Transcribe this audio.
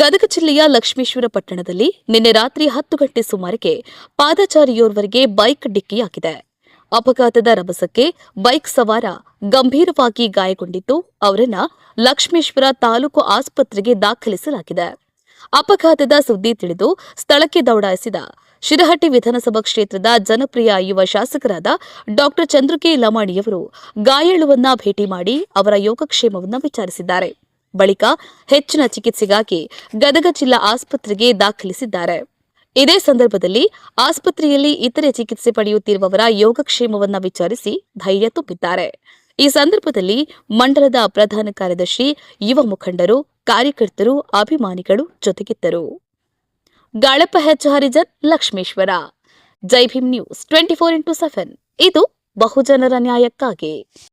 ಗದಗ ಜಿಲ್ಲೆಯ ಲಕ್ಷ್ಮೇಶ್ವರ ಪಟ್ಟಣದಲ್ಲಿ ನಿನ್ನೆ ರಾತ್ರಿ 10 ಗಂಟೆ ಸುಮಾರಿಗೆ ಪಾದಚಾರಿಯೋರ್ವರಿಗೆ ಬೈಕ್ ಡಿಕ್ಕಿಯಾಗಿದೆ. ಅಪಘಾತದ ರಭಸಕ್ಕೆ ಬೈಕ್ ಸವಾರ ಗಂಭೀರವಾಗಿ ಗಾಯಗೊಂಡಿದ್ದು ಅವರನ್ನು ಲಕ್ಷ್ಮೇಶ್ವರ ತಾಲೂಕು ಆಸ್ಪತ್ರೆಗೆ ದಾಖಲಿಸಲಾಗಿದೆ. ಅಪಘಾತದ ಸುದ್ದಿ ತಿಳಿದು ಸ್ಥಳಕ್ಕೆ ದೌಡಾಯಿಸಿದ ಶಿರಹಟ್ಟಿ ವಿಧಾನಸಭಾ ಕ್ಷೇತ್ರದ ಜನಪ್ರಿಯ ಯುವ ಶಾಸಕರಾದ ಡಾ ಚಂದ್ರಕೆ ಲಮಾಣಿಯವರು ಗಾಯಾಳುವನ್ನ ಭೇಟಿ ಮಾಡಿ ಅವರ ಯೋಗಕ್ಷೇಮವನ್ನು ವಿಚಾರಿಸಿದ್ದಾರೆ. ಬಳಿಕ ಹೆಚ್ಚಿನ ಚಿಕಿತ್ಸೆಗಾಗಿ ಗದಗ ಜಿಲ್ಲಾ ಆಸ್ಪತ್ರೆಗೆ ದಾಖಲಿಸಿದ್ದಾರೆ. ಇದೇ ಸಂದರ್ಭದಲ್ಲಿ ಆಸ್ಪತ್ರೆಯಲ್ಲಿ ಇತರೆ ಚಿಕಿತ್ಸೆ ಪಡೆಯುತ್ತಿರುವವರ ಯೋಗಕ್ಷೇಮವನ್ನು ವಿಚಾರಿಸಿ ಧೈರ್ಯ ತುಂಬಿದ್ದಾರೆ. ಈ ಸಂದರ್ಭದಲ್ಲಿ ಮಂಡಲದ ಪ್ರಧಾನ ಕಾರ್ಯದರ್ಶಿ, ಯುವ ಮುಖಂಡರು, ಕಾರ್ಯಕರ್ತರು, ಅಭಿಮಾನಿಗಳು ಜೊತೆಗಿದ್ದರು. ಗಾಳಪ್ಪ ಹೆಚ್ ಹರಿಜನ್, ಲಕ್ಷ್ಮೇಶ್ವರ. ಜೈ ಭೀಮ್ ನ್ಯೂಸ್ 24x7 ಇದು ಬಹುಜನರ ನ್ಯಾಯಕ್ಕಾಗಿ.